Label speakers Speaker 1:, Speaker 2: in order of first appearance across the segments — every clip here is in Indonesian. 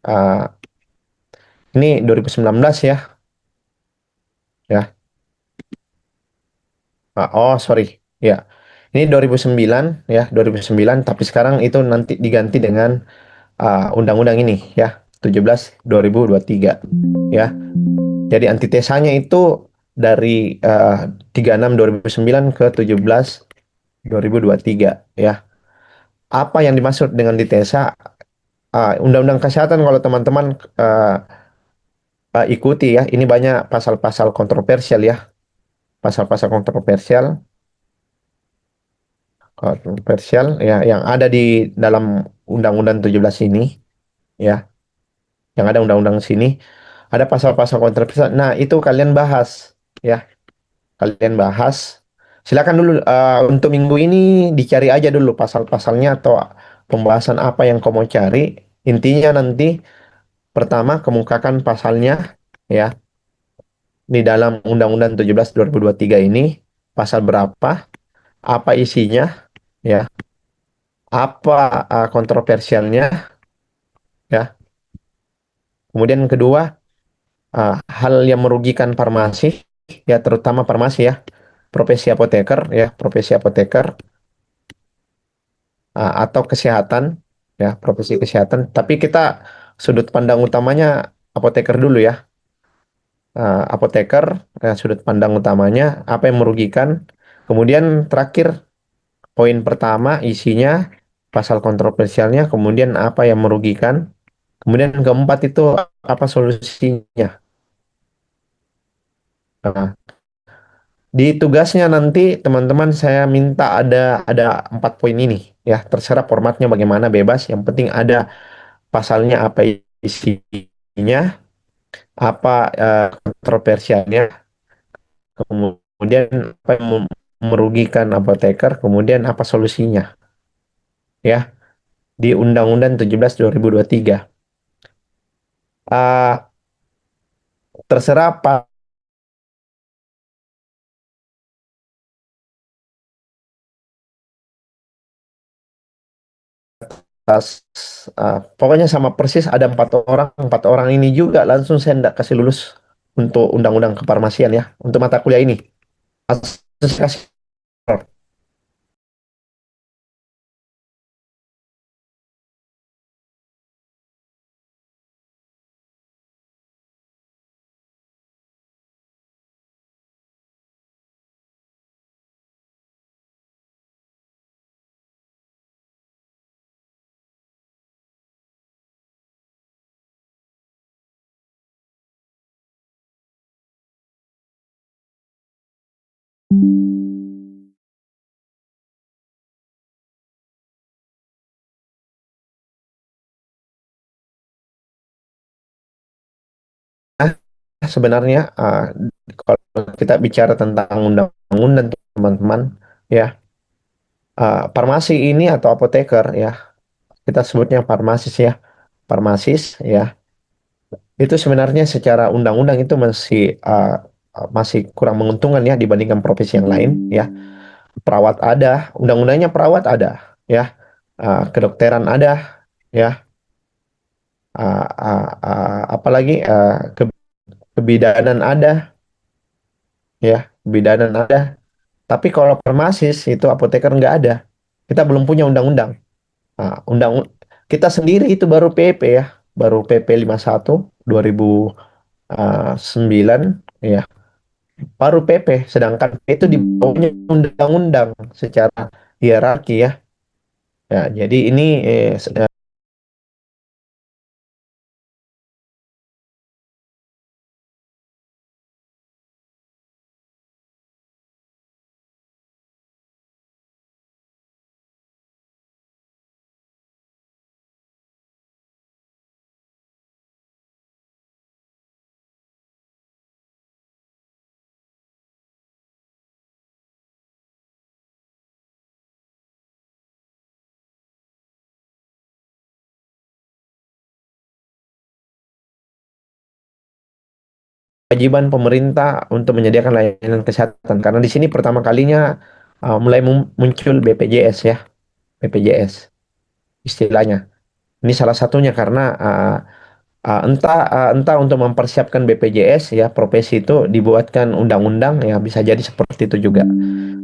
Speaker 1: Uh, ini 2019 ya, ya. Oh, sorry. Ya. Ini 2009 ya, 2009 tapi sekarang itu nanti diganti dengan undang-undang ini ya, 17 2023 ya. Jadi antitesanya itu dari 36 2009 ke 17 2023 ya. Apa yang dimaksud dengan ditesa? Undang-undang kesehatan kalau teman-teman uh, ikuti ya, ini banyak pasal-pasal kontroversial ya, pasal-pasal kontroversial ya yang ada di dalam Undang-Undang 17 ini ya, yang ada undang-undang sini ada pasal-pasal kontroversial. Nah, itu kalian bahas ya, kalian bahas. Silakan dulu untuk minggu ini dicari aja dulu pasal-pasalnya atau pembahasan apa yang kamu mau cari. Intinya nanti pertama kemukakan pasalnya ya di dalam Undang-Undang 17 2023 ini pasal berapa, apa isinya ya, apa kontroversialnya ya. Kemudian yang kedua, hal yang merugikan farmasi ya, terutama farmasi ya, profesi apoteker ya, profesi apoteker atau kesehatan ya, profesi kesehatan. Tapi kita sudut pandang utamanya apoteker dulu ya. Apoteker sudut pandang utamanya apa yang merugikan. Kemudian terakhir poin pertama isinya pasal kontroversialnya, kemudian apa yang merugikan. Kemudian keempat itu apa solusinya. Nah, di tugasnya nanti teman-teman saya minta ada 4 poin ini ya, terserah formatnya bagaimana bebas. Yang penting ada pasalnya apa isinya, apa kontroversialnya, kemudian apa yang merugikan apoteker, kemudian apa solusinya ya di Undang-Undang 17 2023. Ah, terserah pas pokoknya sama persis ada 4 orang ini juga langsung saya tidak kasih lulus untuk undang-undang kefarmasian ya, untuk mata kuliah ini langsung saya kasih error. Nah, sebenarnya kalau kita bicara tentang undang-undang teman-teman ya, farmasi ini atau apoteker ya, kita sebutnya farmasis ya, farmasis ya, itu sebenarnya secara undang-undang itu masih kurang menguntungkan ya dibandingkan profesi yang lain ya. Perawat ada, undang-undangnya perawat ada ya, kedokteran ada ya, apalagi kebidanan ada ya, kebidanan ada. Tapi kalau farmasis itu apoteker nggak ada. Kita belum punya undang-undang. Nah, undang kita sendiri itu baru PP ya, baru PP 51 2009 ya, baru PP. Sedangkan itu di bawahnya undang-undang secara hierarki ya. Ya, jadi ini kewajiban pemerintah untuk menyediakan layanan kesehatan. Karena di sini pertama kalinya mulai muncul BPJS ya, BPJS istilahnya. Ini salah satunya karena Entah untuk mempersiapkan BPJS ya, profesi itu dibuatkan undang-undang ya, bisa jadi seperti itu juga.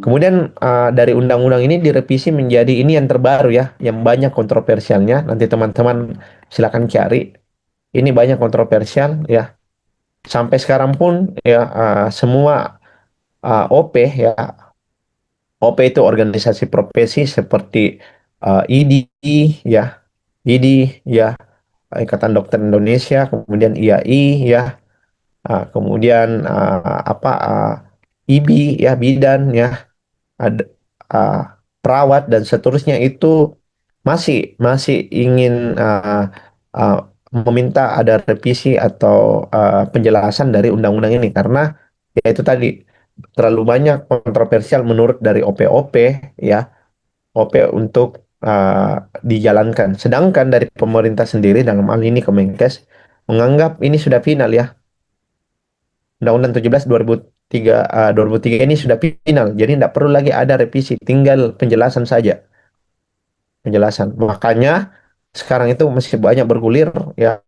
Speaker 1: Kemudian dari undang-undang ini direvisi menjadi ini yang terbaru ya, yang banyak kontroversialnya. Nanti teman-teman silakan cari. Ini banyak kontroversial ya. Sampai sekarang pun ya, semua OP ya, OP itu organisasi profesi seperti IDI ya, IDI ya, Ikatan Dokter Indonesia, kemudian IAI ya, kemudian IBI ya, bidan ya, ada uh, perawat dan seterusnya itu masih masih ingin uh, meminta ada revisi atau penjelasan dari undang-undang ini, karena ya itu tadi terlalu banyak kontroversial menurut dari OP-OP ya, OP untuk dijalankan. Sedangkan dari pemerintah sendiri dalam hal ini Kemenkes menganggap ini sudah final ya. Undang-Undang 17 2003 ini sudah final. Jadi tidak perlu lagi ada revisi, tinggal penjelasan saja, penjelasan. Makanya sekarang itu masih banyak bergulir ya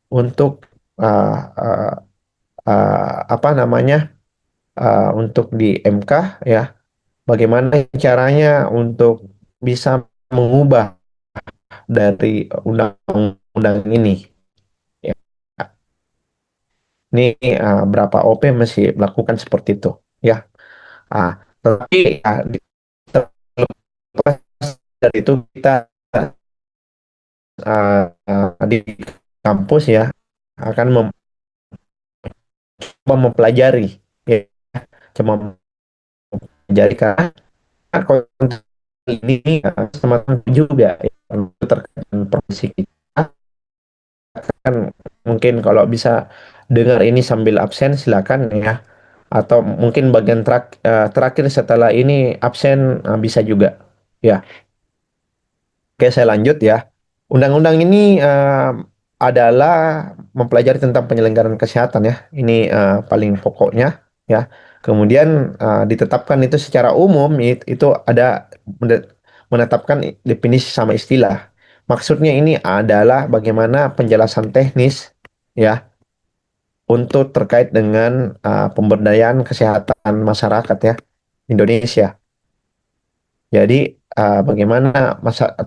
Speaker 1: untuk uh, uh, apa namanya, untuk di MK ya, bagaimana caranya untuk bisa mengubah dari undang-undang ini. Ya. Ini berapa OP masih melakukan seperti itu ya. Ah, tetapi terlepas dari itu kita di kampus ya akan mempelajari ya, cuma mempelajari karena konten ini teman-teman juga ya, terkait dengan profesi kita kan, mungkin kalau bisa dengar ini sambil absen silakan ya, atau mungkin bagian terakhir setelah ini absen bisa juga ya. Oke, saya lanjut ya. Undang-undang ini adalah mempelajari tentang penyelenggaraan kesehatan ya. Ini paling pokoknya ya. Kemudian ditetapkan itu secara umum, itu ada mende- menetapkan definisi sama istilah. Maksudnya ini adalah bagaimana penjelasan teknis ya untuk terkait dengan pemberdayaan kesehatan masyarakat ya Indonesia. Jadi bagaimana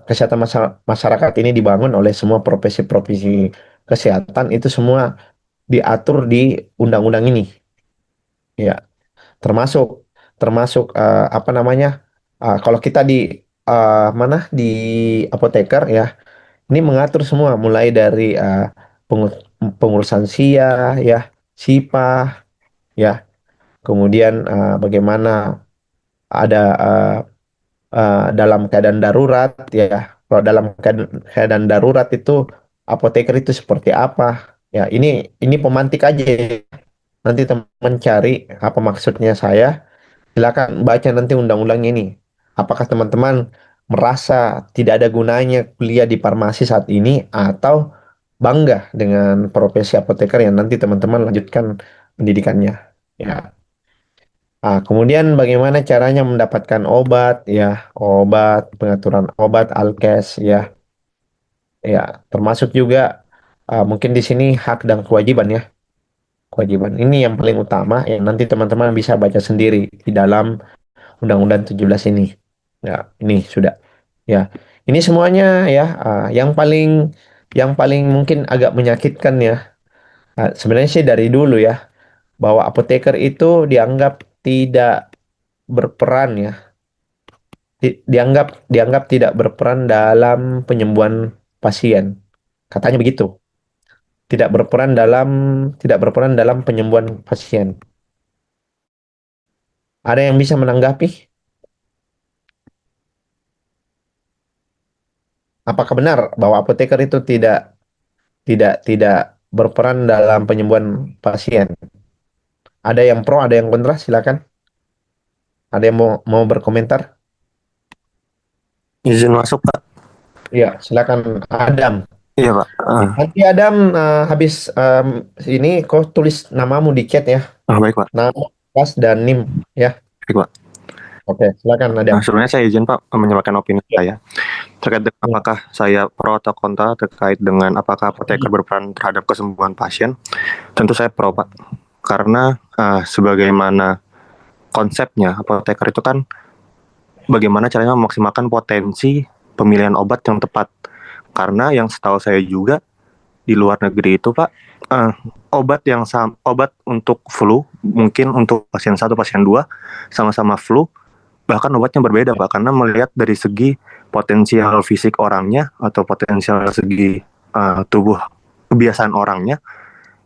Speaker 1: kesehatan masyarakat ini dibangun oleh semua profesi-profesi kesehatan itu semua diatur di undang-undang ini, ya, termasuk termasuk apa namanya, kalau kita di mana di apoteker ya, ini mengatur semua mulai dari pengurusan SIA ya, SIPA ya, kemudian bagaimana ada dalam keadaan darurat ya. Kalau dalam keadaan darurat itu apoteker itu seperti apa? Ya, ini pemantik aja. Nanti teman cari apa maksudnya saya. Silakan baca nanti undang-undang ini. Apakah teman-teman merasa tidak ada gunanya kuliah di farmasi saat ini, atau bangga dengan profesi apoteker yang nanti teman-teman lanjutkan pendidikannya? Ya. Kemudian bagaimana caranya mendapatkan obat ya, obat, pengaturan obat, alkes ya, ya, termasuk juga mungkin di sini hak dan kewajiban ya, kewajiban. Ini yang paling utama yang nanti teman-teman bisa baca sendiri di dalam Undang-Undang 17 ini. Ya, ini sudah. Ya, ini semuanya ya, yang paling mungkin agak menyakitkan ya. Sebenarnya sih dari dulu ya, bahwa apoteker itu dianggap tidak berperan ya, dianggap dianggap tidak berperan dalam penyembuhan pasien. Katanya begitu. Tidak berperan dalam tidak berperan dalam penyembuhan pasien. Ada yang bisa menanggapi? Apakah benar bahwa apoteker itu tidak berperan dalam penyembuhan pasien? Ada yang pro, ada yang kontra, silakan. Ada yang mau berkomentar?
Speaker 2: Izin masuk, Pak.
Speaker 1: Ya, silakan Adam.
Speaker 2: Iya, Pak.
Speaker 1: Nanti Adam habis ini kau tulis namamu di chat ya.
Speaker 2: Baik, Pak.
Speaker 1: Nama, kelas dan NIM ya.
Speaker 2: Baik, Pak.
Speaker 1: Oke, silakan Adam.
Speaker 2: Nah, sebenarnya saya izin Pak menyampaikan opini
Speaker 1: Ya,
Speaker 2: saya terkait dengan
Speaker 1: ya.
Speaker 2: apakah saya pro atau kontra terkait dengan apakah apoteker berperan terhadap kesembuhan pasien. Tentu saya pro Pak, karena sebagaimana konsepnya apoteker itu kan bagaimana caranya memaksimalkan potensi pemilihan obat yang tepat. Karena yang setahu saya juga di luar negeri itu Pak, eh, obat untuk flu mungkin untuk pasien satu pasien dua sama-sama flu, bahkan obatnya berbeda Pak, karena melihat dari segi potensial fisik orangnya atau potensial segi tubuh kebiasaan orangnya,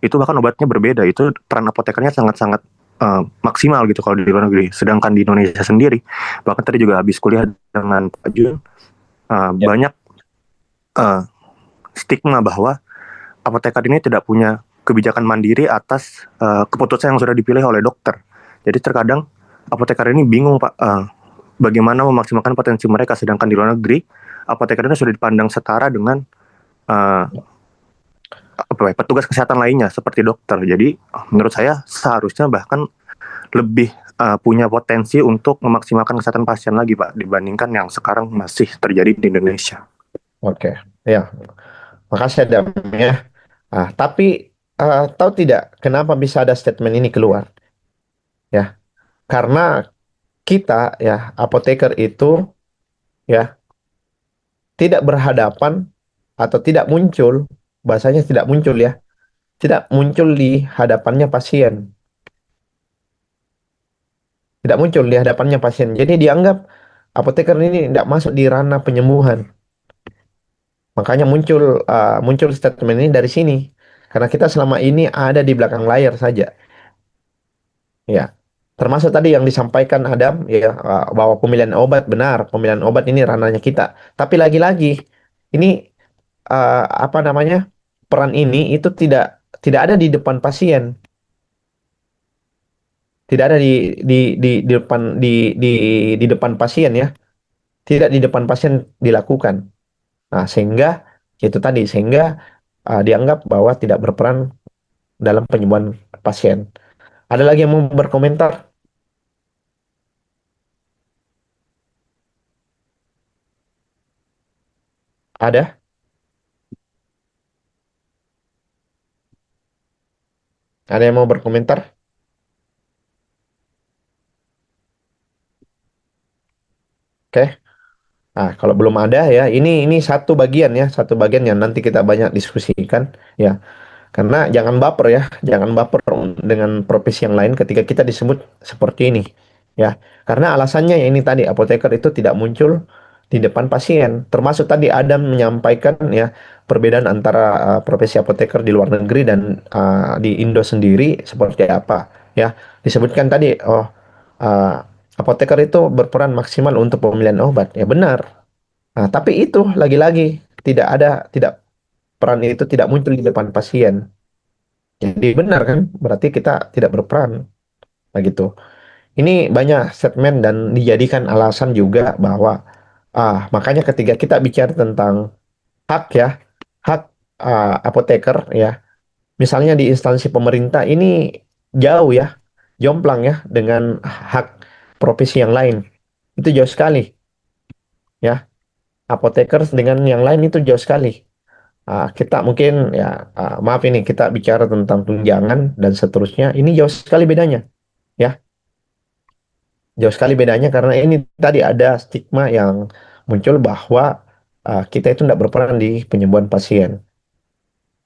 Speaker 2: itu bahkan obatnya berbeda. Itu peran apotekernya sangat-sangat maksimal gitu kalau di luar negeri. Sedangkan di Indonesia sendiri, bahkan tadi juga habis kuliah dengan Pak Jun,
Speaker 1: Ya.
Speaker 2: banyak uh, stigma bahwa apoteker ini tidak punya kebijakan mandiri atas keputusan yang sudah dipilih oleh dokter. Jadi terkadang apoteker ini bingung Pak, bagaimana memaksimalkan potensi mereka, sedangkan di luar negeri apoteker ini sudah dipandang setara dengan uh, petugas kesehatan lainnya seperti dokter. Jadi menurut saya seharusnya bahkan lebih punya potensi untuk memaksimalkan kesehatan pasien lagi Pak dibandingkan yang sekarang masih terjadi di Indonesia.
Speaker 1: Oke, ya, makasih Adam ya. Tapi tahu tidak kenapa bisa ada statement ini keluar? Ya, karena kita ya apoteker itu ya tidak berhadapan atau tidak muncul, bahasanya tidak muncul ya, tidak muncul di hadapannya pasien, tidak muncul di hadapannya pasien. Jadi dianggap apoteker ini tidak masuk di ranah penyembuhan. Makanya muncul statement ini dari sini. Karena kita selama ini ada di belakang layar saja. Ya, termasuk tadi yang disampaikan Adam ya, bahwa pemilihan obat benar, pemilihan obat ini ranahnya kita. Tapi lagi-lagi ini apa namanya, peran ini itu tidak tidak ada di depan pasien, tidak ada di depan di di depan pasien ya, tidak di depan pasien dilakukan. Nah, sehingga itu tadi sehingga dianggap bahwa tidak berperan dalam penyembuhan pasien. Ada lagi yang mau berkomentar? Ada? Ada yang mau berkomentar? Oke. Kalau belum ada ya, ini satu bagian ya, satu bagian yang nanti kita banyak diskusikan ya. Karena jangan baper ya, jangan baper dengan profesi yang lain ketika kita disebut seperti ini ya. Karena alasannya ya ini tadi apoteker itu tidak muncul di depan pasien. Termasuk tadi Adam menyampaikan ya perbedaan antara profesi apoteker di luar negeri dan di Indo sendiri seperti apa ya. Disebutkan tadi uh, apoteker itu berperan maksimal untuk pemilihan obat. Ya benar. Tapi itu lagi-lagi tidak peran itu tidak muncul di depan pasien. Jadi benar kan? Berarti kita tidak berperan. Nah gitu. Ini banyak statement dan dijadikan alasan juga bahwa makanya ketika kita bicara tentang hak ya, hak apoteker ya, misalnya di instansi pemerintah ini jauh ya, jomplang ya dengan hak profesi yang lain. Itu jauh sekali ya. Apoteker dengan yang lain itu jauh sekali. Kita mungkin ya maaf ini kita bicara tentang tunjangan dan seterusnya. Ini jauh sekali bedanya ya. Jauh sekali bedanya karena ini tadi ada stigma yang muncul bahwa kita itu tidak berperan di penyembuhan pasien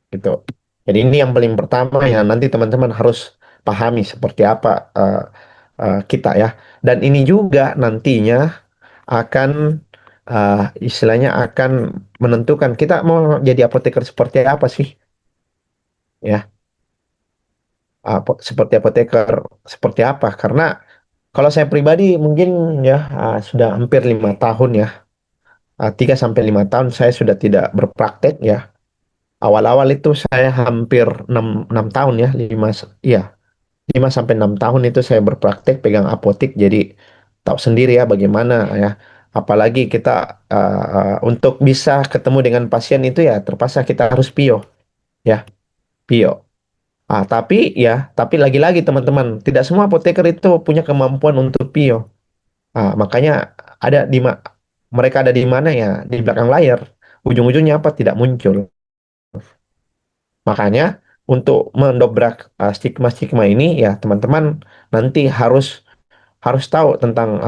Speaker 1: gitu. Jadi ini yang paling pertama yang nanti teman-teman harus pahami seperti apa kita ya. Dan ini juga nantinya akan uh, istilahnya akan menentukan kita mau jadi apoteker seperti apa sih ya. Seperti apoteker seperti apa? Karena kalau saya pribadi mungkin ya sudah hampir 5 tahun ya. 3 sampai 5 tahun saya sudah tidak berpraktek ya. Awal-awal itu saya hampir 6 tahun ya, iya, 5 sampai 6 tahun itu saya berpraktek pegang apotik. Jadi tahu sendiri ya bagaimana ya. Apalagi kita untuk bisa ketemu dengan pasien itu ya terpaksa kita harus pio ya, pio. Tapi lagi-lagi teman-teman, tidak semua apoteker itu punya kemampuan untuk pio. Makanya ada mereka ada di mana ya, di belakang layar. Ujung-ujungnya apa? Tidak muncul. Makanya untuk mendobrak stigma-stigma ini ya teman-teman nanti harus harus tahu tentang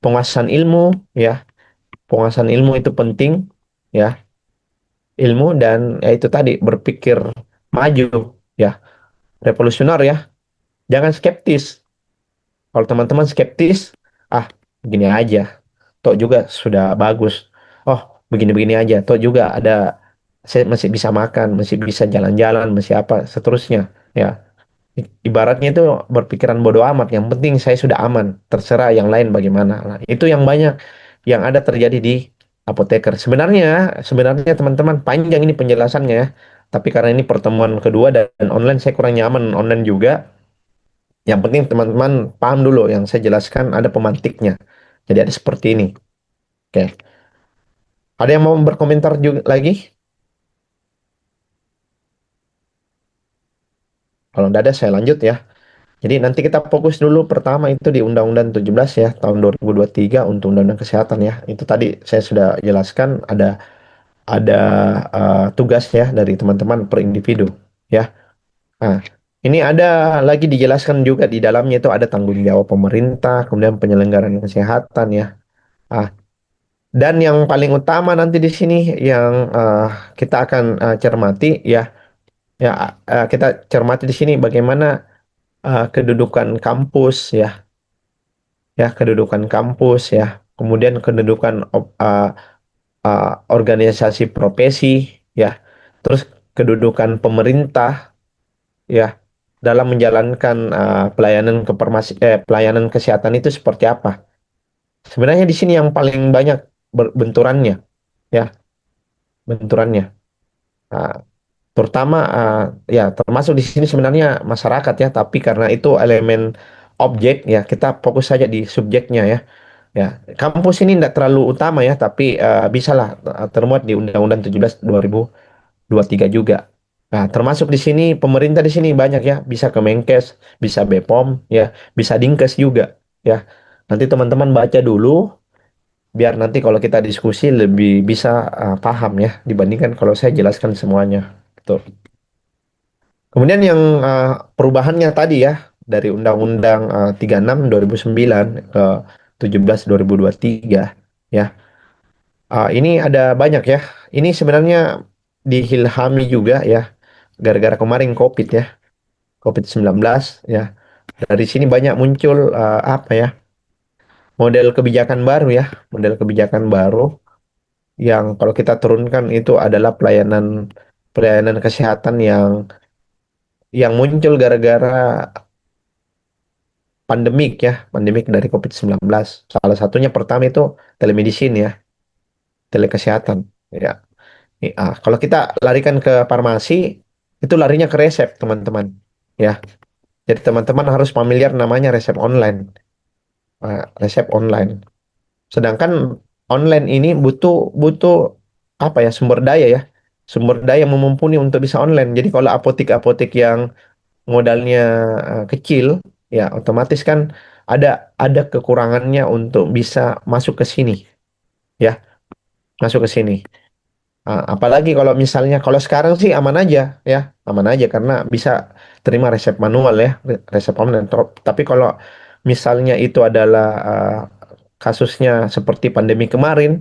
Speaker 1: penguasaan ilmu ya. Penguasaan ilmu itu penting ya. Ilmu dan ya itu tadi berpikir maju ya, revolusioner ya. Jangan skeptis. Kalau teman-teman skeptis, ah begini aja. Toh juga sudah bagus. Oh, begini-begini aja. Toh juga ada saya masih bisa makan, masih bisa jalan-jalan, masih apa seterusnya. Ya, ibaratnya itu berpikiran bodoh amat. Yang penting saya sudah aman. Terserah yang lain bagaimana. Nah, itu yang banyak yang ada terjadi di apoteker. Sebenarnya teman-teman panjang ini penjelasannya ya. Tapi karena ini pertemuan kedua dan online saya kurang nyaman online juga. Yang penting teman-teman paham dulu yang saya jelaskan ada pemantiknya. Jadi ada seperti ini. Oke. Ada yang mau berkomentar juga lagi? Kalau tidak ada saya lanjut ya. Jadi nanti kita fokus dulu pertama itu di Undang-Undang 17 ya tahun 2023 untuk Undang-Undang Kesehatan ya. Itu tadi saya sudah jelaskan ada tugas ya dari teman-teman per individu ya. Nah, ini ada lagi dijelaskan juga di dalamnya itu ada tanggung jawab pemerintah, kemudian penyelenggaraan kesehatan ya. Ah, dan yang paling utama nanti di sini yang kita akan cermati ya, ya kita cermati di sini bagaimana kedudukan kampus ya, ya kedudukan kampus ya, kemudian kedudukan organisasi profesi ya, terus kedudukan pemerintah ya dalam menjalankan pelayanan kesehatan itu seperti apa. Sebenarnya di sini yang paling banyak benturannya ya, benturannya. Ah, Terutama ya termasuk di sini sebenarnya masyarakat ya, tapi karena itu elemen objek ya, kita fokus saja di subjeknya ya. Ya, kampus ini tidak terlalu utama ya, tapi bisalah termuat di Undang-Undang 17 2023 juga. Nah, termasuk di sini pemerintah di sini banyak ya, bisa Kemenkes, bisa BPOM ya, bisa Dinkes juga ya. Nanti teman-teman baca dulu biar nanti kalau kita diskusi lebih bisa paham ya dibandingkan kalau saya jelaskan semuanya. Betul. Kemudian yang perubahannya tadi ya dari Undang-Undang 36 2009 ke 17 2023 ya. Ini ada banyak ya. Ini sebenarnya dihilhami juga ya gara-gara kemarin COVID ya, COVID-19 ya. Dari sini banyak muncul apa ya? Model kebijakan baru ya, model kebijakan baru yang kalau kita turunkan itu adalah pelayanan pelayanan kesehatan yang muncul gara-gara pandemik dari COVID-19. Salah satunya pertama itu telemedicine ya, telekesehatan. Ya. Kalau kita larikan ke farmasi, itu larinya ke resep, teman-teman. Ya. Jadi teman-teman harus familiar namanya resep online. Resep online. Sedangkan online ini butuh butuh apa ya, sumber daya ya. Sumber daya yang mumpuni untuk bisa online. Jadi kalau apotek-apotek yang modalnya kecil, ya otomatis kan ada ada kekurangannya untuk bisa masuk ke sini, ya, masuk ke sini. Apalagi kalau misalnya kalau sekarang sih aman aja, ya, aman aja karena bisa terima resep manual ya, resep online. Tapi kalau misalnya itu adalah kasusnya seperti pandemi kemarin,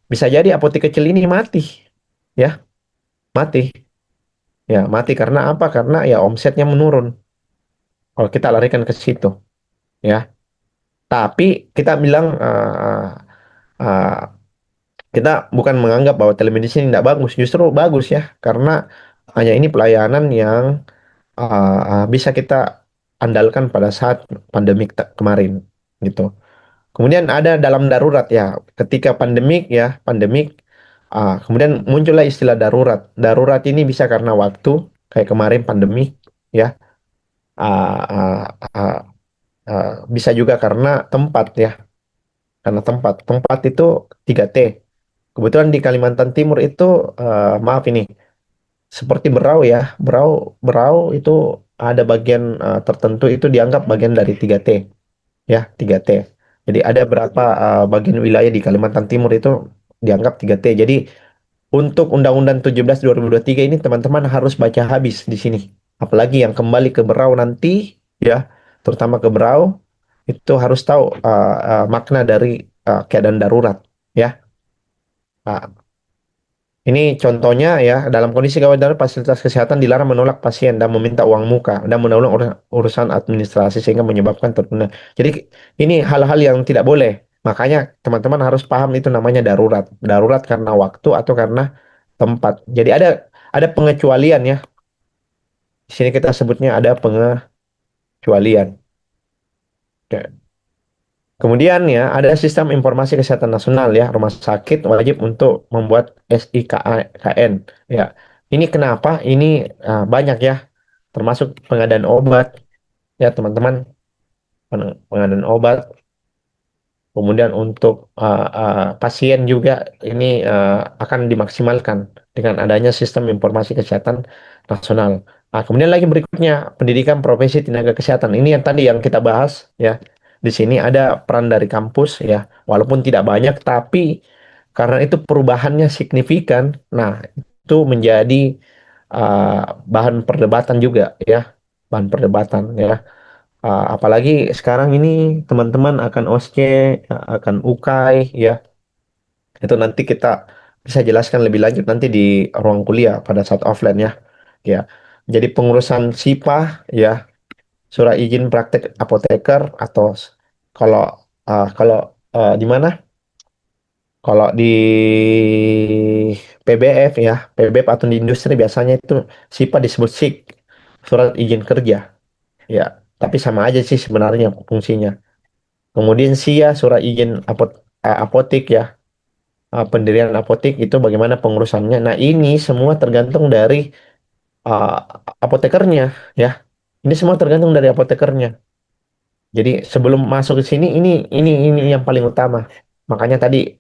Speaker 1: bisa jadi apotek kecil ini mati, ya, mati, ya, mati karena apa? Karena ya omsetnya menurun. Kalau kita larikan ke situ, ya. Tapi kita bilang uh, kita bukan menganggap bahwa telemedicine tidak bagus, justru bagus ya, karena hanya ini pelayanan yang bisa kita andalkan pada saat pandemik kemarin, gitu. Kemudian ada dalam darurat ya, ketika pandemik, kemudian muncullah istilah darurat. Darurat ini bisa karena waktu, kayak kemarin pandemik, ya, ah, ah, ah, bisa juga karena tempat ya, karena tempat itu 3T. Kebetulan di Kalimantan Timur itu maaf ini seperti Berau ya. Berau itu ada bagian tertentu itu dianggap bagian dari 3T ya, 3T. Jadi ada berapa bagian wilayah di Kalimantan Timur itu dianggap 3T. Jadi untuk Undang-Undang 17 tiga ini teman-teman harus baca habis di sini. Apalagi yang kembali ke Berau nanti ya, terutama ke Berau itu harus tahu makna dari keadaan darurat ya. Ah, ini contohnya ya, dalam kondisi gawat darurat fasilitas kesehatan dilarang menolak pasien dan meminta uang muka dan menolak urusan administrasi sehingga menyebabkan tertunda. Jadi ini hal-hal yang tidak boleh. Makanya teman-teman harus paham itu namanya darurat. Darurat karena waktu atau karena tempat. Jadi ada pengecualian ya. Di sini kita sebutnya ada pengecualian. Oke. Kemudian ya, ada sistem informasi kesehatan nasional ya, rumah sakit wajib untuk membuat SIKN ya. Ini kenapa? Ini banyak ya, termasuk pengadaan obat ya teman-teman, pengadaan obat. Kemudian untuk pasien juga ini akan dimaksimalkan dengan adanya sistem informasi kesehatan nasional. Nah, kemudian lagi berikutnya pendidikan profesi tenaga kesehatan. Ini yang tadi yang kita bahas ya. Di sini ada peran dari kampus ya, walaupun tidak banyak, tapi karena itu perubahannya signifikan. Nah, itu menjadi bahan perdebatan juga ya, bahan perdebatan ya. Apalagi sekarang ini teman-teman akan OSCE, akan UKAI, ya. Itu nanti kita bisa jelaskan lebih lanjut nanti di ruang kuliah pada saat offline ya. Ya. Jadi pengurusan SIPA, ya, surat izin praktek apoteker atau kalau kalau di mana? Kalau di PBF ya, PBF atau di industri biasanya itu SIPA disebut SIK, surat izin kerja. Ya, tapi sama aja sih sebenarnya fungsinya. Kemudian SIA, surat izin apotik ya, pendirian apotik itu bagaimana pengurusannya. Nah, ini semua tergantung dari uh, apotekernya ya. Ini semua tergantung dari apotekernya. Jadi sebelum masuk ke sini ini yang paling utama. Makanya tadi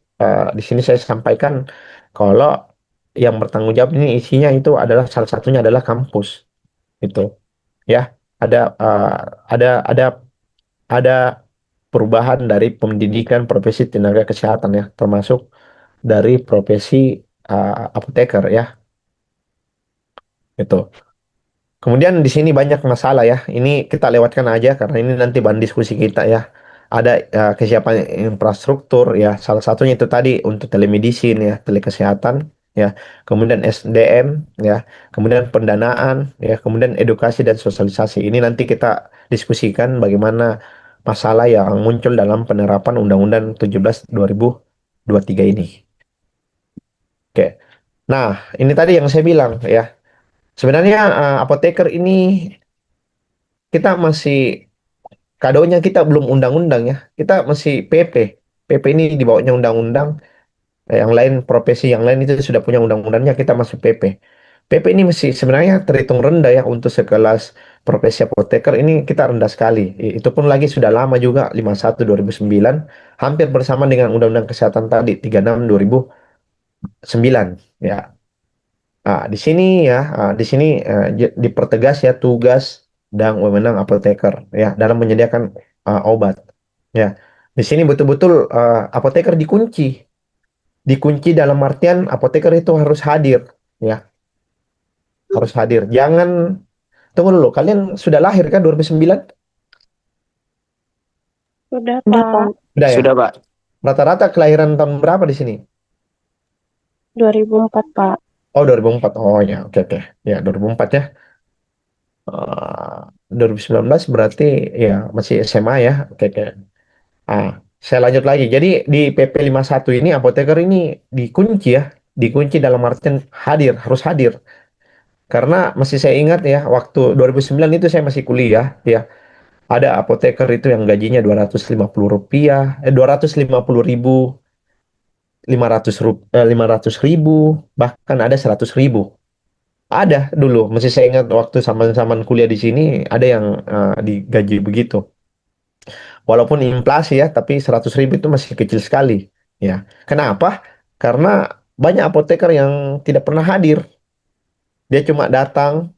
Speaker 1: di sini saya sampaikan kalau yang bertanggung jawab ini isinya itu adalah salah satunya adalah kampus itu ya. Ada uh, ada ada perubahan dari pendidikan profesi tenaga kesehatan ya, termasuk dari profesi apoteker ya, itu. Kemudian di sini banyak masalah ya. Ini kita lewatkan aja karena ini nanti bahan diskusi kita ya. Ada kesiapan infrastruktur ya. Salah satunya itu tadi untuk telemedicine ya, telekesehatan ya. Kemudian SDM ya. Kemudian pendanaan ya. Kemudian edukasi dan sosialisasi. Ini nanti kita diskusikan bagaimana masalah yang muncul dalam penerapan Undang-Undang 17 tiga ini. Oke. Nah, ini tadi yang saya bilang ya. Sebenarnya apoteker ini kita masih kadonya kita belum undang-undang ya. Kita masih PP. PP ini di bawahnya undang-undang. Yang lain profesi yang lain itu sudah punya undang-undangnya, kita masih PP. PP ini masih sebenarnya terhitung rendah ya untuk sekelas profesi apoteker ini kita rendah sekali. Itu pun lagi sudah lama juga 51 2009 hampir bersama dengan Undang-Undang Kesehatan tadi 36 2009 ya. Di sini ya, di sini dipertegas ya tugas dan wewenang apoteker ya dalam menyediakan obat. Ya, di sini betul-betul apoteker dikunci, dikunci dalam artian apoteker itu harus hadir, ya, harus hadir. Jangan tunggu dulu, kalian sudah lahir kan 2009?
Speaker 3: Sudah, Pak.
Speaker 1: Sudah ya.
Speaker 2: Sudah, Pak.
Speaker 1: Rata-rata kelahiran tahun berapa di sini?
Speaker 3: 2004, Pak.
Speaker 1: Oh 2004. Oh ya, oke oke. Ya 2004 ya. 2019 berarti ya masih SMA ya. Oke oke. Ah, saya lanjut lagi. Jadi di PP satu ini apoteker ini dikunci ya, dikunci dalam artian hadir, harus hadir. Karena masih saya ingat ya, waktu 2009 itu saya masih kuliah ya. Ada apoteker itu yang gajinya 250 rupiah, 250 ribu, 500 ribu, bahkan ada 100 ribu. Ada dulu, masih saya ingat waktu zaman-zaman kuliah di sini, ada yang digaji begitu. Walaupun inflasi ya, tapi 100 ribu itu masih kecil sekali. Ya, kenapa? Karena banyak apoteker yang tidak pernah hadir. Dia cuma datang,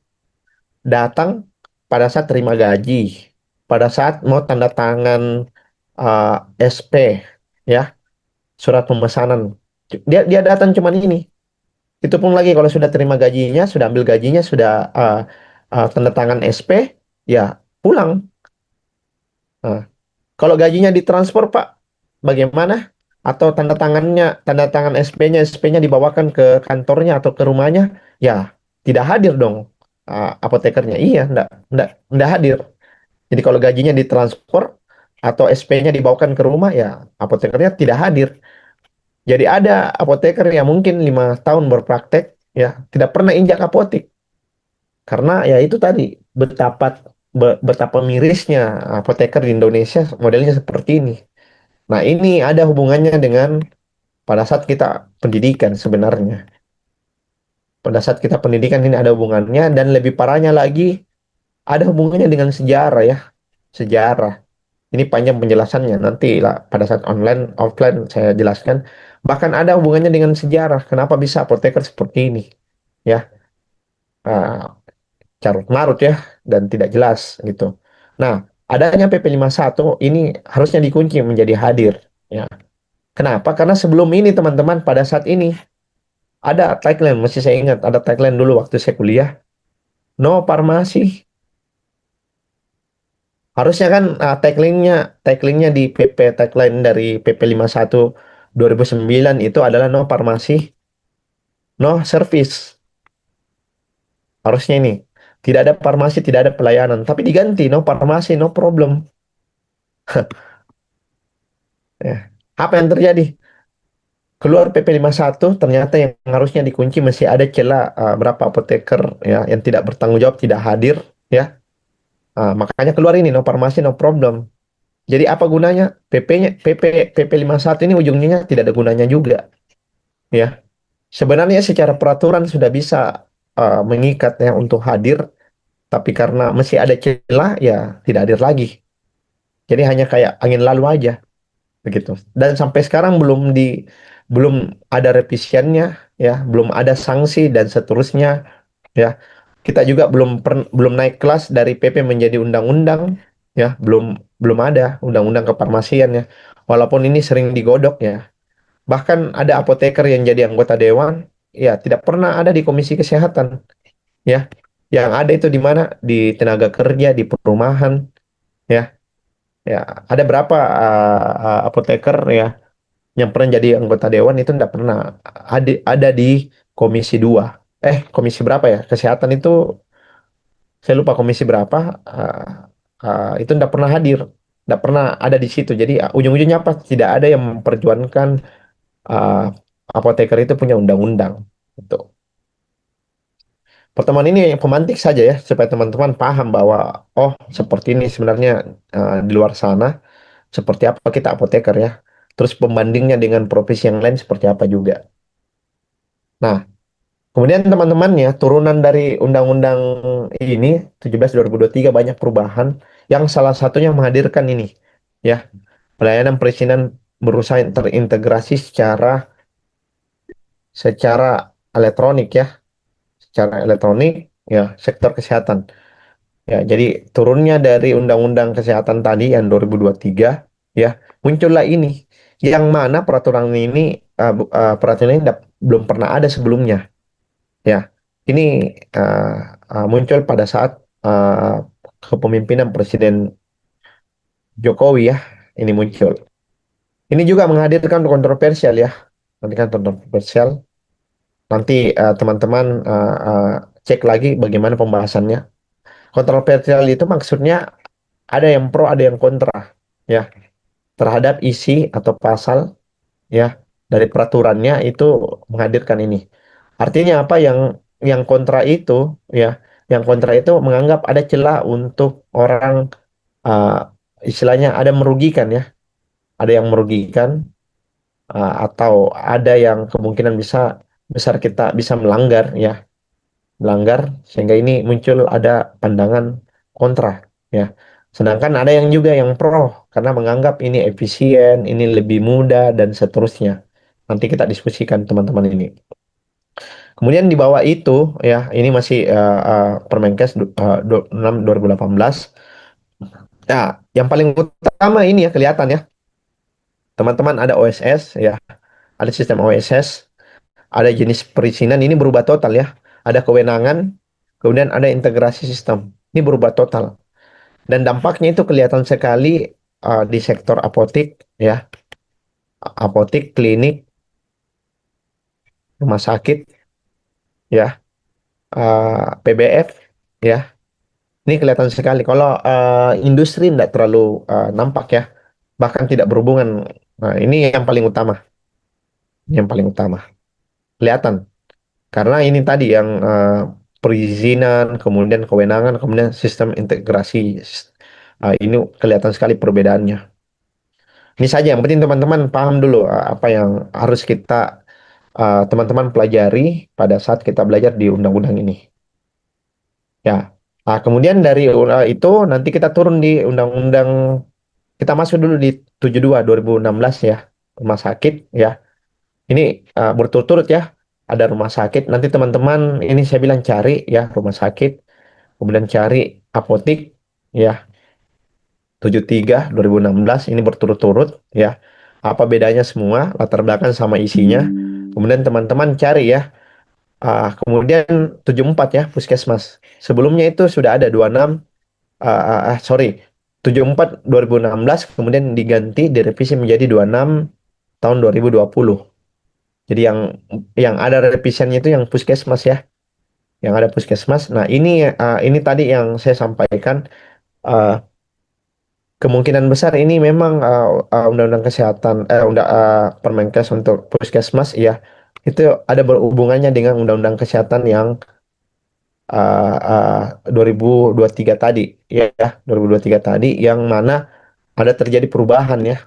Speaker 1: datang pada saat terima gaji, pada saat mau tanda tangan SP, ya, surat pemesanan. Dia datang cuman ini. Itu pun lagi kalau sudah terima gajinya, sudah ambil gajinya, sudah uh, tanda tangan SP, ya pulang. Nah, kalau gajinya ditransfer, Pak, bagaimana? Atau tanda tangan SP-nya, SP-nya dibawakan ke kantornya atau ke rumahnya, ya tidak hadir dong, apotekernya. Iya, enggak hadir. Jadi kalau gajinya ditransfer atau SP-nya dibawakan ke rumah, ya apotekernya tidak hadir. Jadi ada apoteker yang mungkin 5 tahun berpraktek, ya tidak pernah injak apotek karena ya itu tadi betapa betapa mirisnya apoteker di Indonesia modelnya seperti ini. Nah, ini ada hubungannya dengan pada saat kita pendidikan sebenarnya. Pada saat kita pendidikan ini ada hubungannya dan lebih parahnya lagi ada hubungannya dengan sejarah ya. Sejarah. Ini panjang penjelasannya. Nanti lah pada saat online, offline saya jelaskan. Bahkan ada hubungannya dengan sejarah. Kenapa bisa apoteker seperti ini? Ya, ah, carut marut ya dan tidak jelas gitu. Nah, adanya PP 51 ini harusnya dikunci menjadi hadir. Ya, kenapa? Karena sebelum ini teman-teman pada saat ini ada tagline, masih saya ingat ada tagline dulu waktu saya kuliah, no farmasi. Harusnya kan tagline-nya di PP tagline dari PP 51 2009 itu adalah no farmasi, no service. Harusnya ini tidak ada farmasi, tidak ada pelayanan, tapi diganti no farmasi, no problem. Ya. Apa yang terjadi? Keluar PP 51 ternyata yang harusnya dikunci masih ada celah, berapa apoteker ya yang tidak bertanggung jawab, tidak hadir ya. Makanya keluar ini no farmasi, no problem. Jadi apa gunanya? PP 51 ini ujungnya tidak ada gunanya juga ya. Sebenarnya secara peraturan sudah bisa mengikat ya untuk hadir, tapi karena masih ada celah ya tidak hadir lagi. Jadi hanya kayak angin lalu aja begitu. Dan sampai sekarang belum ada revisiannya ya, belum ada sanksi dan seterusnya ya. Kita juga belum naik kelas dari PP menjadi undang-undang ya, belum belum ada undang-undang kefarmasian ya. Walaupun ini sering digodok ya. Bahkan ada apoteker yang jadi anggota dewan ya tidak pernah ada di Komisi Kesehatan ya. Yang ada itu di mana? Di tenaga kerja, di perumahan ya. Ya, ada berapa apoteker ya yang pernah jadi anggota dewan itu tidak pernah ada di Komisi 2. Komisi berapa ya? Kesehatan itu saya lupa komisi berapa. Itu tidak pernah hadir, tidak pernah ada di situ. Jadi ujung-ujungnya apa? Tidak ada yang memperjuangkan uh, apoteker itu punya undang-undang. Itu. Pertemuan ini pemantik saja ya supaya teman-teman paham bahwa oh seperti ini sebenarnya di luar sana seperti apa kita apoteker ya. Terus pembandingnya dengan profesi yang lain seperti apa juga. Nah, kemudian teman-temannya turunan dari Undang-Undang ini 17 2023 banyak perubahan yang salah satunya menghadirkan ini ya pelayanan perizinan berusaha terintegrasi secara secara elektronik ya secara elektronik ya sektor kesehatan ya jadi turunnya dari Undang-Undang Kesehatan tadi yang 2023 ya muncullah ini yang mana peraturan ini belum pernah ada sebelumnya. Ya, ini uh, muncul pada saat uh, kepemimpinan Presiden Jokowi ya, ini muncul. Ini juga menghadirkan kontroversial ya, nanti kan kontroversial. Nanti teman-teman cek lagi bagaimana pembahasannya. Kontroversial itu maksudnya ada yang pro, ada yang kontra ya terhadap isi atau pasal ya dari peraturannya itu menghadirkan ini. Artinya apa yang kontra itu ya, yang kontra itu menganggap ada celah untuk orang uh, istilahnya ada merugikan ya, ada yang merugikan atau ada yang kemungkinan besar kita bisa melanggar ya, melanggar sehingga ini muncul ada pandangan kontra ya. Sedangkan ada yang juga yang pro karena menganggap ini efisien, ini lebih mudah dan seterusnya. Nanti kita diskusikan teman-teman ini. Kemudian di bawah itu ya ini masih Permenkes 6 2018 Nah, yang paling utama ini ya kelihatan ya, teman-teman ada OSS ya, ada sistem OSS, ada jenis perizinan ini berubah total ya, ada kewenangan, kemudian ada integrasi sistem. Ini berubah total. Dan dampaknya itu kelihatan sekali di sektor apotik ya, apotik, klinik, rumah sakit ya, PBF ya. Ini kelihatan sekali. Kalau industri tidak terlalu nampak ya, bahkan tidak berhubungan. Nah, ini yang paling utama, yang paling utama. Kelihatan. Karena ini tadi yang perizinan, kemudian kewenangan, kemudian sistem integrasi. Ini kelihatan sekali perbedaannya. Ini saja, yang penting teman-teman paham dulu apa yang harus kita teman-teman pelajari pada saat kita belajar di undang-undang ini. Ya. Kemudian dari itu nanti kita turun di undang-undang. Kita masuk dulu di 72 2016 ya, rumah sakit ya. Ini berturut-turut ya. Ada rumah sakit. Nanti teman-teman ini saya bilang cari ya rumah sakit, kemudian cari apotik ya. 73 2016 ini berturut-turut ya. Apa bedanya semua, latar belakang sama isinya. Kemudian teman-teman cari ya. Kemudian 74 ya puskesmas. Sebelumnya itu sudah ada 26 sorry 74 2016 kemudian diganti direvisi menjadi 26 tahun 2020. Jadi yang ada revisiannya itu yang puskesmas ya, yang ada puskesmas. Nah, ini tadi yang saya sampaikan, uh, kemungkinan besar ini memang undang-undang kesehatan Permenkes untuk puskesmas ya. Itu ada berhubungannya dengan undang-undang kesehatan yang 2023 tadi ya, 2023 tadi yang mana ada terjadi perubahan ya,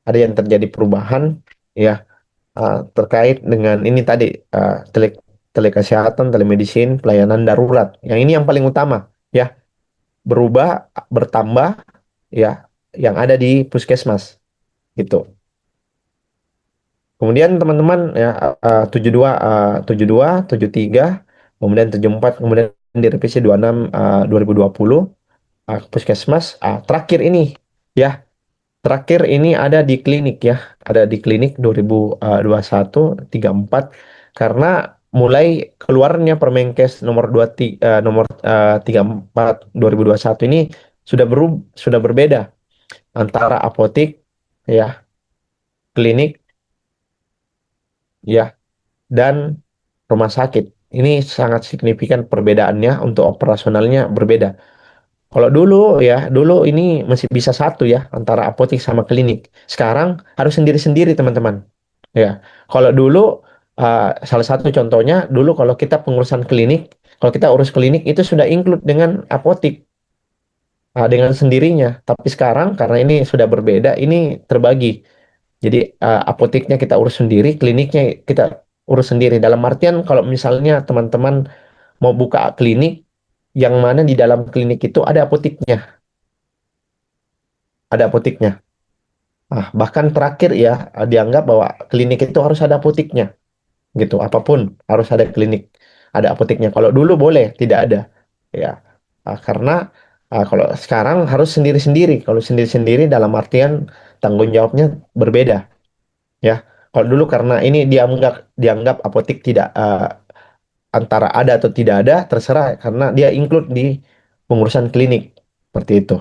Speaker 1: ada yang terjadi perubahan ya terkait dengan ini tadi telekesehatan, telemedicine, pelayanan darurat. Yang ini yang paling utama ya, berubah, bertambah ya yang ada di puskesmas gitu. Kemudian teman-teman ya 72 72 73 kemudian 74 kemudian direvisi 26 2020 puskesmas terakhir ini ya. Terakhir ini ada di klinik ya, ada di klinik 2021 34 karena mulai keluarnya Permenkes nomor 23 nomor 34 2021 ini sudah berbeda antara apotik ya, klinik ya dan rumah sakit. Ini sangat signifikan perbedaannya untuk operasionalnya berbeda. Kalau dulu ya, dulu ini masih bisa satu ya antara apotik sama klinik. Sekarang harus sendiri-sendiri teman-teman. Ya, kalau dulu salah satu contohnya dulu kalau kita pengurusan klinik, kalau kita urus klinik itu sudah include dengan apotik dengan sendirinya. Tapi sekarang karena ini sudah berbeda, ini terbagi. Jadi apoteknya kita urus sendiri, kliniknya kita urus sendiri. Dalam artian kalau misalnya teman-teman mau buka klinik, yang mana di dalam klinik itu ada apoteknya, ada apoteknya. Bahkan terakhir ya dianggap bahwa klinik itu harus ada apoteknya, gitu. Apapun harus ada klinik, ada apoteknya. Kalau dulu boleh tidak ada, ya. Karena kalau sekarang harus sendiri-sendiri. Kalau sendiri-sendiri dalam artian tanggung jawabnya berbeda, ya. Kalau dulu karena ini dianggap dianggap apotek tidak antara ada atau tidak ada terserah karena dia include di pengurusan klinik seperti itu,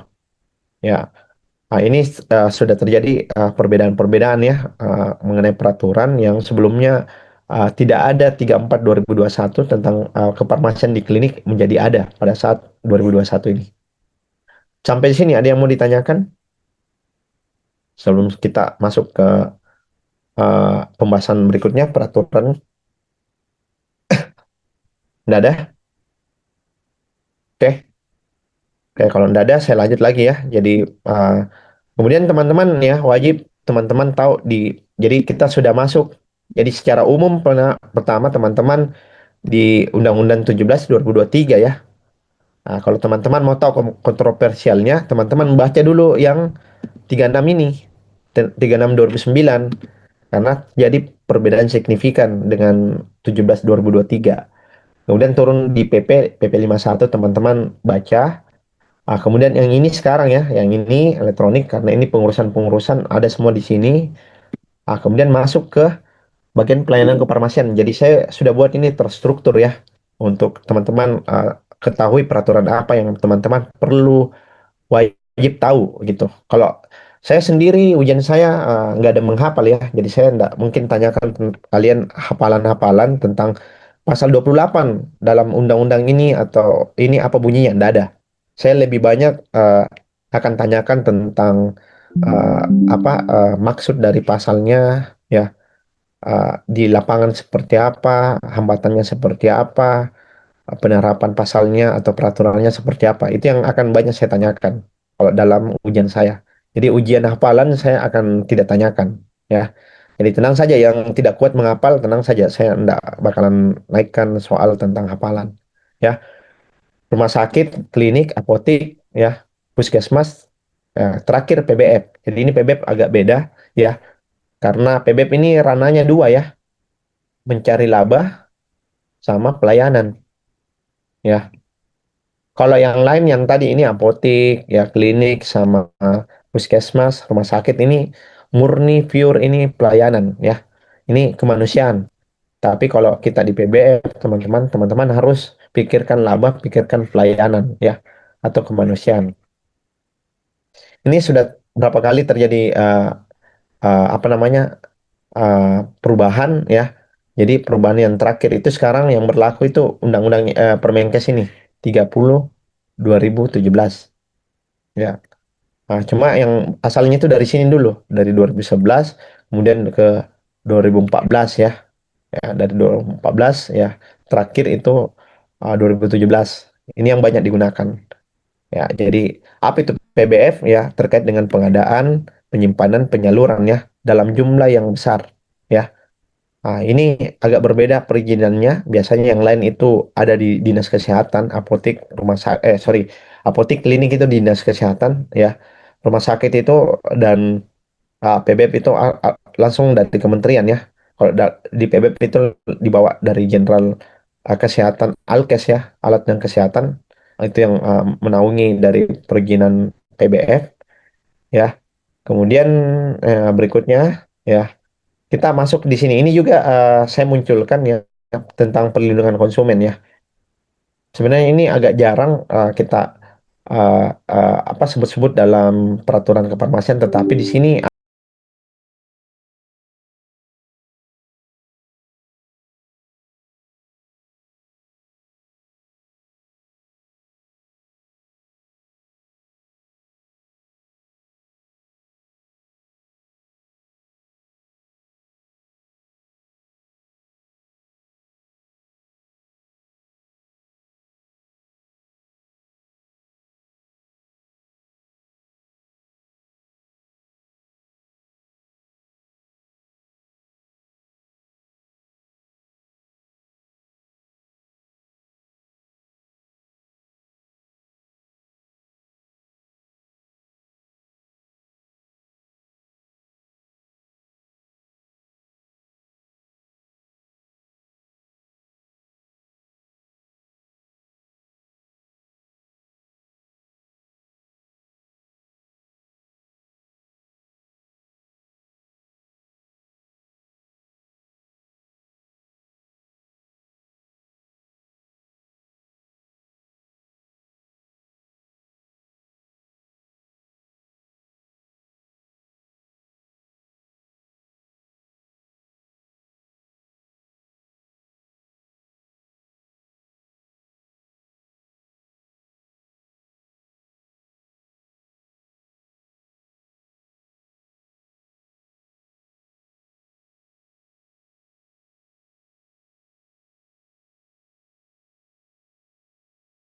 Speaker 1: ya. Ini sudah terjadi perbedaan-perbedaan ya mengenai peraturan yang sebelumnya tidak ada 34 2021 tentang kefarmasian di klinik menjadi ada pada saat 2021 ini. Sampai di sini ada yang mau ditanyakan sebelum kita masuk ke pembahasan berikutnya peraturan? Tidak ada? Oke. Oke, kalau tidak ada saya lanjut lagi ya. Jadi uh, kemudian teman-teman ya wajib teman-teman tahu jadi kita sudah masuk. Jadi secara umum pertama teman-teman di Undang-Undang 17 2023 ya. Kalau teman-teman mau tahu kontroversialnya, teman-teman baca dulu yang 36 ini, 36 2009 karena jadi perbedaan signifikan dengan 17 2023. Kemudian turun di PP 51 teman-teman baca. Kemudian yang ini sekarang ya, yang ini elektronik karena ini pengurusan-pengurusan ada semua di sini. Kemudian masuk ke bagian pelayanan kefarmasian. Jadi saya sudah buat ini terstruktur ya untuk teman-teman ketahui peraturan apa yang teman-teman perlu wajib tahu gitu. Kalau saya sendiri ujian saya nggak ada menghafal ya, jadi saya nggak mungkin tanyakan kalian hafalan-hafalan tentang pasal 28 dalam undang-undang ini atau ini apa bunyinya, nggak ada. Saya lebih banyak akan tanyakan tentang eh, apa maksud dari pasalnya ya, di lapangan seperti apa, hambatannya seperti apa, penerapan pasalnya atau peraturannya seperti apa. Itu yang akan banyak saya tanyakan kalau dalam ujian saya. Jadi ujian hafalan saya akan tidak tanyakan ya. Jadi tenang saja yang tidak kuat menghafal, tenang saja saya tidak bakalan naikkan soal tentang hafalan. Ya, rumah sakit, klinik, apotik, ya, puskesmas, ya, terakhir PBF. Jadi ini PBF agak beda ya, karena PBF ini rananya dua ya, mencari laba sama pelayanan. Ya, kalau yang lain yang tadi ini apotik, ya klinik sama puskesmas, rumah sakit ini murni pure ini pelayanan ya. Ini kemanusiaan. Tapi kalau kita di PBF, teman-teman harus pikirkan laba, pikirkan pelayanan ya atau kemanusiaan. Ini sudah berapa kali terjadi apa namanya uh, perubahan ya. Jadi perubahan yang terakhir itu sekarang yang berlaku itu Undang-Undang Permenkes ini 30 2017 ya. Cuma yang asalnya itu dari sini dulu, dari 2011, kemudian ke 2014 ya. Ya, dari 2014 ya, terakhir itu 2017. Ini yang banyak digunakan. Ya, jadi apa itu PBF ya, terkait dengan pengadaan, penyimpanan, penyaluran ya dalam jumlah yang besar. Ya, ini agak berbeda perizinannya. Biasanya yang lain itu ada di dinas kesehatan, apotik, sorry, apotik, klinik itu dinas kesehatan ya. Rumah sakit itu dan PBB itu langsung dari kementerian ya. Kalau di PBB itu dibawa dari Jenderal Kesehatan Alkes ya, alat dan kesehatan itu yang menaungi dari perizinan PBF ya. Kemudian berikutnya ya kita masuk di sini. Ini juga saya munculkan ya tentang perlindungan konsumen ya. Sebenarnya ini agak jarang kita uh, apa sebut-sebut dalam peraturan kefarmasian, tetapi di sini